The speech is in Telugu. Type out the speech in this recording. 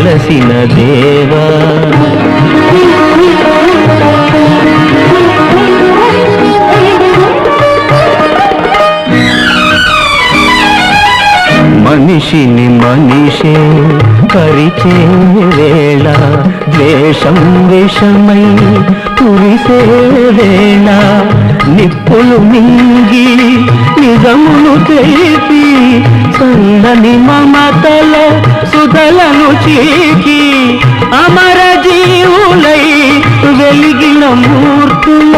వెలసిన దేవా. మనిషిని మనిషే పరిచే వేళ ద్వేషం విషమై కురిసే వేళ నిప్పులు మింగి నిజమును తెలిపి సందని మమతల సుధలను చీకి అమర జీవులై వెలిగిన మూర్తుల